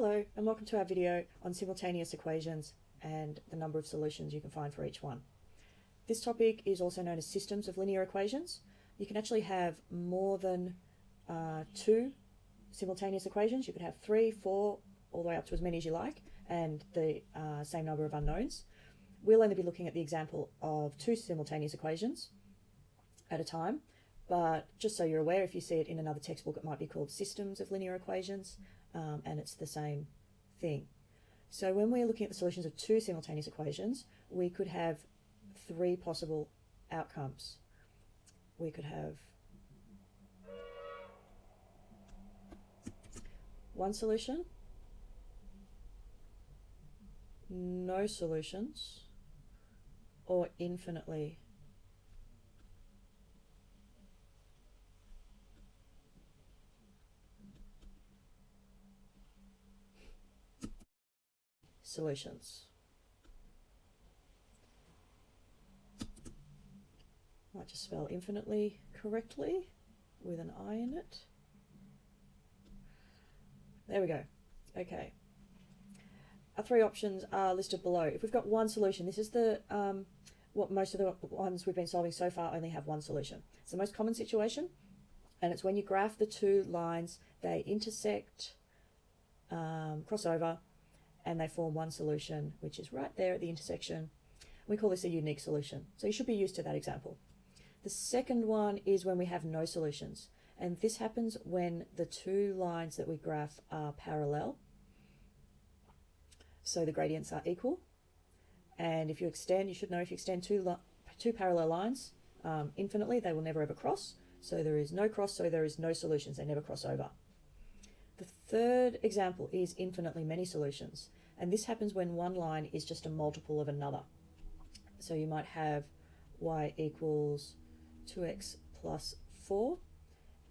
Hello and welcome to our video on simultaneous equations and the number of solutions you can find for each one. This topic is also known as systems of linear equations. You can actually have more than two simultaneous equations. You could have 3, 4, all the way up to as many as you like, and the same number of unknowns. We'll only be looking at the example of 2 simultaneous equations at a time, but just so you're aware, if you see it in another textbook, it might be called systems of linear equations. And it's the same thing. So when we're looking at the solutions of 2 simultaneous equations, we could have 3 possible outcomes. We could have one solution, no solutions, or infinitely solutions. Might just spell infinitely correctly with an I in it. There we go. Okay. Our 3 options are listed below. If we've got one solution, this is the what most of the ones we've been solving so far only have one solution. It's the most common situation, and it's when you graph the 2 lines, they intersect, cross over, and they form one solution, which is right there at the intersection. We call this a unique solution. So you should be used to that example. The second one is when we have no solutions. And this happens when the 2 lines that we graph are parallel. So the gradients are equal. And if you extend, you should know if you extend two parallel lines infinitely, they will never ever cross. So there is no cross, so there is no solutions. They never cross over. The third example is infinitely many solutions, and this happens when one line is just a multiple of another. So you might have y equals 2x plus 4,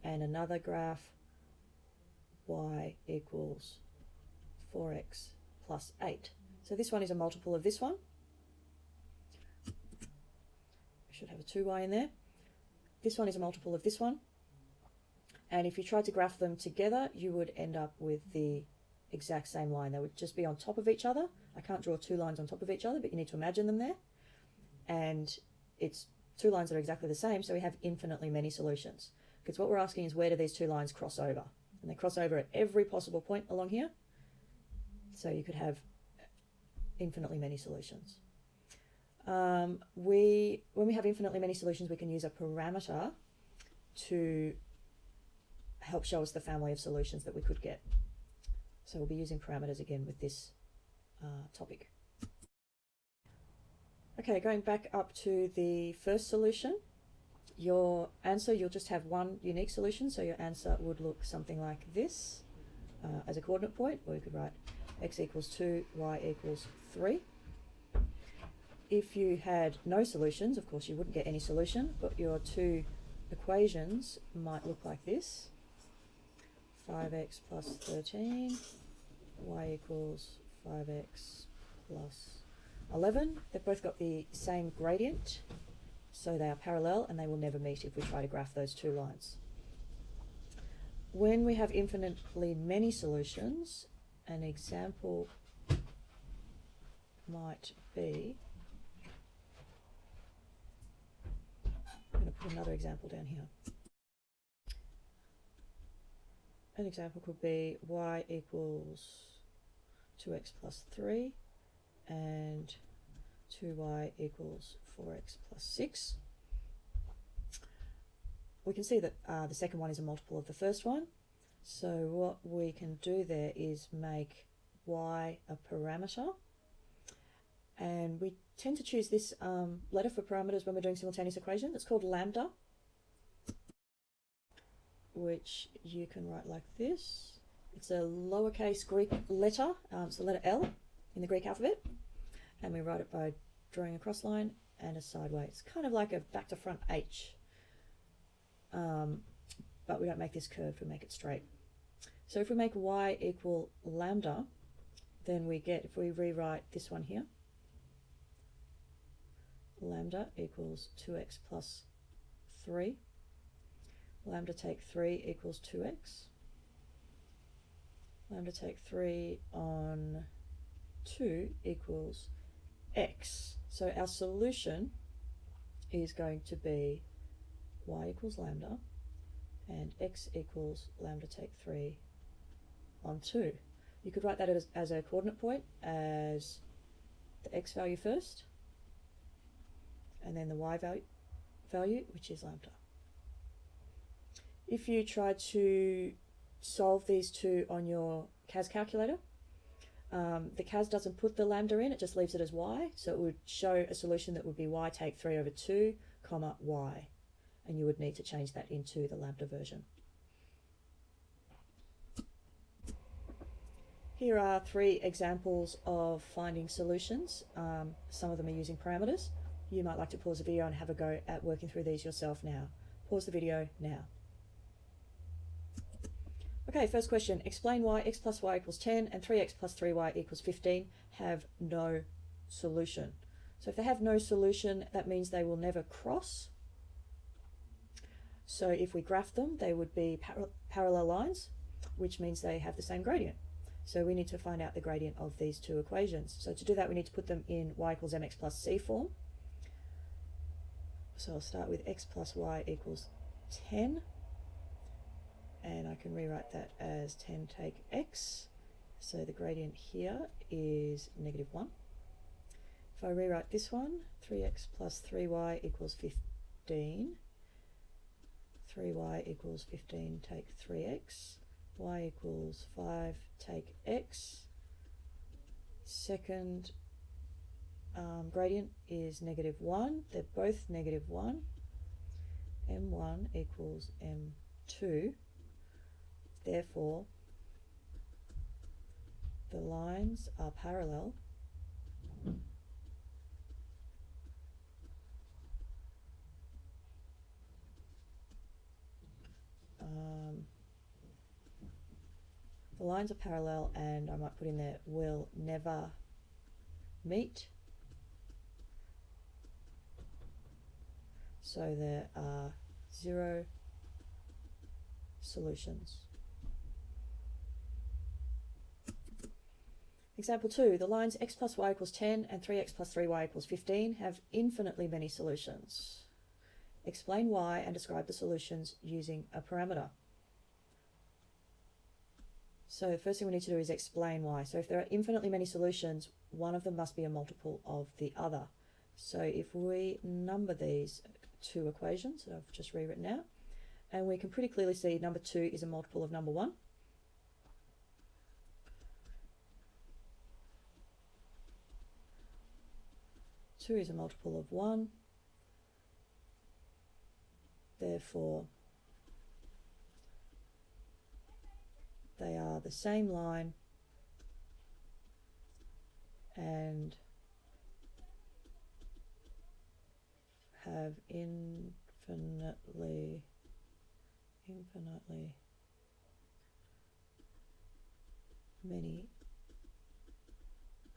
and another graph y equals 4x plus 8. So this one is a multiple of this one. We should have a 2y in there. This one is a multiple of this one. And if you tried to graph them together, you would end up with the exact same line. They would just be on top of each other. I can't draw 2 lines on top of each other, but you need to imagine them there. And it's 2 lines that are exactly the same, so we have infinitely many solutions. Because what we're asking is, where do these 2 lines cross over? And they cross over at every possible point along here. So you could have infinitely many solutions. When we have infinitely many solutions, we can use a parameter to help show us the family of solutions that we could get. So we'll be using parameters again with this topic. Okay, going back up to the first solution, your answer, you'll just have one unique solution, so your answer would look something like this as a coordinate point, or you could write x equals 2, y equals 3. If you had no solutions, of course you wouldn't get any solution, but your 2 equations might look like this. 5x plus 13, y equals 5x plus 11. They've both got the same gradient, so they are parallel and they will never meet if we try to graph those 2 lines. When we have infinitely many solutions, an example might be, I'm going to put another example down here. An example could be y equals 2x plus 3 and 2y equals 4x plus 6. We can see that the second one is a multiple of the first one. So what we can do there is make y a parameter. And we tend to choose this letter for parameters when we're doing simultaneous equations. It's called lambda, which you can write like this. It's a lowercase Greek letter. It's the letter L in the Greek alphabet. And we write it by drawing a cross line and a sideways. It's kind of like a back to front H. But we don't make this curved, we make it straight. So if we make y equal lambda, then we get, if we rewrite this one here, lambda equals 2x plus 3. Lambda take 3 equals 2x. lambda take 3 on 2 equals x. So our solution is going to be y equals lambda and x equals lambda take 3 on 2. You could write that as a coordinate point as the x value first and then the y value, which is lambda. If you try to solve these two on your CAS calculator, the CAS doesn't put the lambda in, it just leaves it as y, so it would show a solution that would be y take 3 over 2, comma, y, and you would need to change that into the lambda version. Here are 3 examples of finding solutions. Some of them are using parameters. You might like to pause the video and have a go at working through these yourself now. Pause the video now. Okay, first question. Explain why x plus y equals 10 and 3x plus 3y equals 15 have no solution. So if they have no solution, that means they will never cross. So if we graph them, they would be parallel lines, which means they have the same gradient. So we need to find out the gradient of these two equations. So to do that, we need to put them in y equals mx plus c form. So I'll start with x plus y equals 10. And I can rewrite that as 10 take x. So the gradient here is negative 1. If I rewrite this one, 3x plus 3y equals 15. 3y equals 15 take 3x. Y equals 5 take x. Second gradient is negative 1. They're both negative 1. m1 equals m2. Therefore, the lines are parallel and I might put in there will never meet. So there are 0 solutions. Example 2, the lines x plus y equals 10 and 3x plus 3y equals 15 have infinitely many solutions. Explain why and describe the solutions using a parameter. So the first thing we need to do is explain why. So if there are infinitely many solutions, one of them must be a multiple of the other. So if we number these two equations that I've just rewritten out, and we can pretty clearly see number 2 is a multiple of number 1. Two is a multiple of 1. Therefore, they are the same line and have infinitely many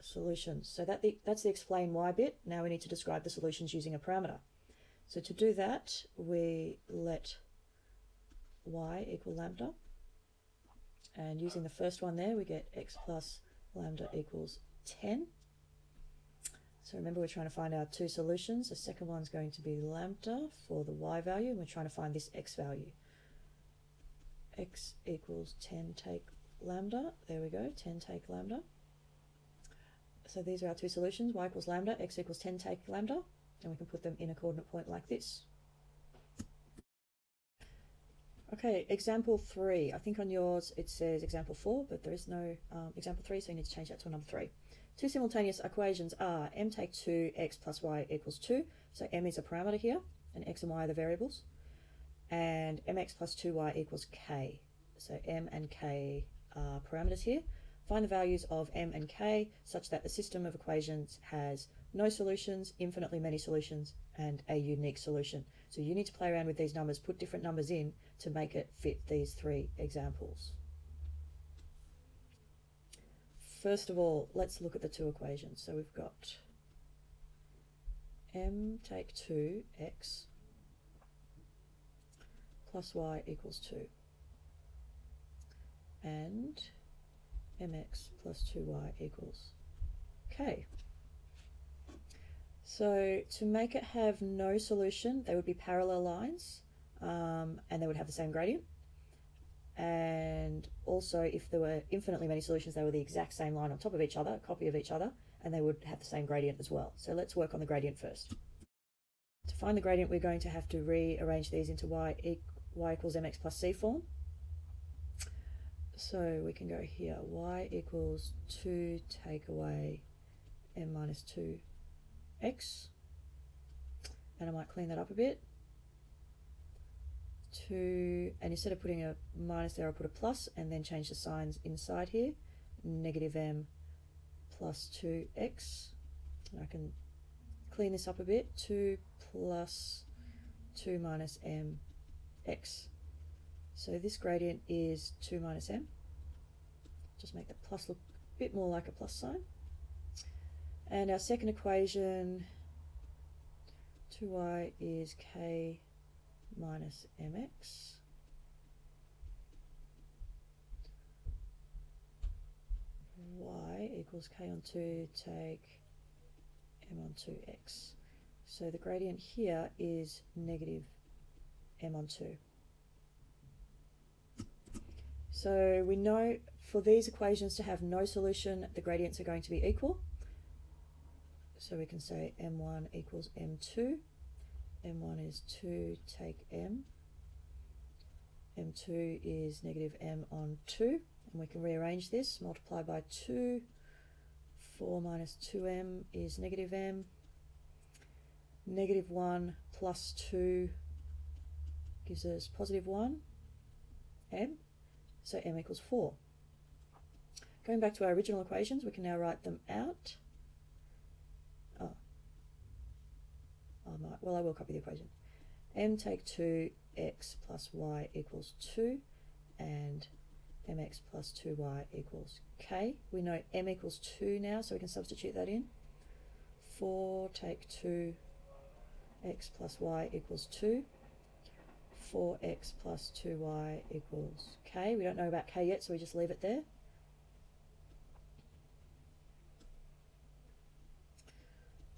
solutions. So that's the explain why bit. Now we need to describe the solutions using a parameter. So to do that, we let y equal lambda, and using the first one there, we get x plus lambda equals 10. So remember, we're trying to find our two solutions. The second one's going to be lambda for the y value, and we're trying to find this x value. X equals 10 take lambda. There we go, 10 take lambda. So these are our two solutions, y equals lambda, x equals 10 take lambda, and we can put them in a coordinate point like this. Okay, example 3. I think on yours it says example 4, but there is no example 3, so you need to change that to a number 3. Two simultaneous equations are m take 2 x plus y equals 2, so m is a parameter here, and x and y are the variables, and mx plus 2y equals k. So m and k are parameters here. Find the values of m and k such that the system of equations has no solutions, infinitely many solutions, and a unique solution. So you need to play around with these numbers, put different numbers in to make it fit these 3 examples. First of all, let's look at the two equations. So we've got m take 2 x plus y equals 2. And mx plus 2y equals k. So to make it have no solution, they would be parallel lines, and they would have the same gradient. And also, if there were infinitely many solutions, they were the exact same line on top of each other, a copy of each other, and they would have the same gradient as well. So let's work on the gradient first. To find the gradient, we're going to have to rearrange these into y equals mx plus c form. So we can go here, y equals 2 take away m minus 2x, and I might clean that up a bit. 2, and instead of putting a minus there, I'll put a plus and then change the signs inside here. Negative m plus 2x. And I can clean this up a bit. 2 plus 2 minus mx. So this gradient is 2 minus m. Just make the plus look a bit more like a plus sign. And our second equation, 2y is k minus mx. Y equals k on 2 take m on 2x. So the gradient here is negative m on 2. So we know for these equations to have no solution, the gradients are going to be equal. So we can say m1 equals m2. m1 is 2 take m. m2 is negative m on 2. And we can rearrange this, multiply by 2. 4 minus 2m is negative m. Negative 1 plus 2 gives us positive 1 m. So m equals 4. Going back to our original equations, we can now write them out. Well, I will copy the equation. M take 2 x plus y equals 2, and mx plus 2y equals k. We know m equals 2 now, so we can substitute that in. 4 take 2 x plus y equals 2. 4x plus 2y equals k. We don't know about k yet, so we just leave it there.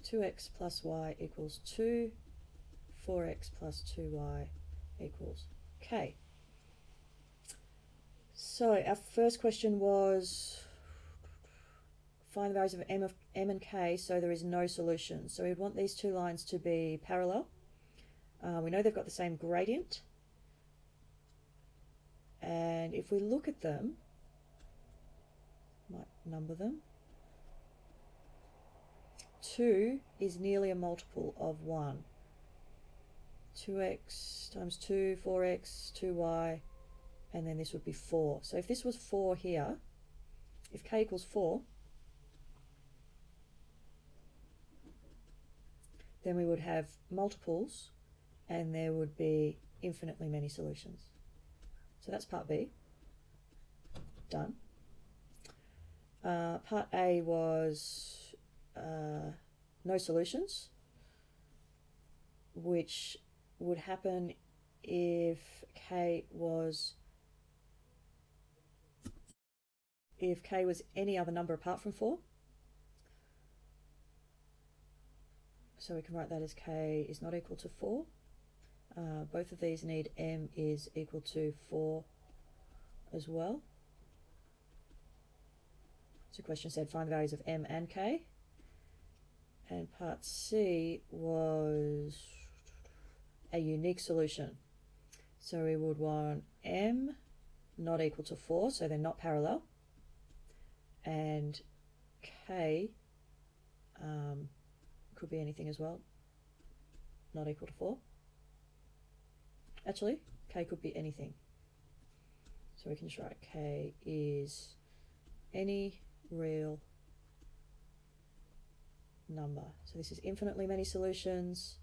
Two x plus y equals 2. 4x plus 2y equals k. So our first question was find the values of m and k so there is no solution. So we want these two lines to be parallel. We know they've got the same gradient, and if we look at them, might number them, 2 is nearly a multiple of 1. 2x times 2, 4x, 2y, and then this would be 4. So if this was 4 here, if k equals 4, then we would have multiples and there would be infinitely many solutions. So that's part B, done. Part A was no solutions, which would happen if k was any other number apart from 4. So we can write that as k is not equal to 4. Both of these need m is equal to 4 as well. So the question said find the values of m and k. And part C was a unique solution. So we would want m not equal to 4, so they're not parallel, and k could be anything as well, not equal to 4. Actually, k could be anything. So we can just write k is any real number. So this is infinitely many solutions,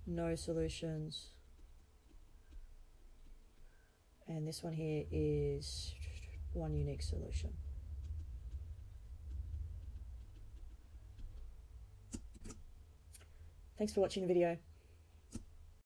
no solutions, and this one here is one unique solution. Thanks for watching the video.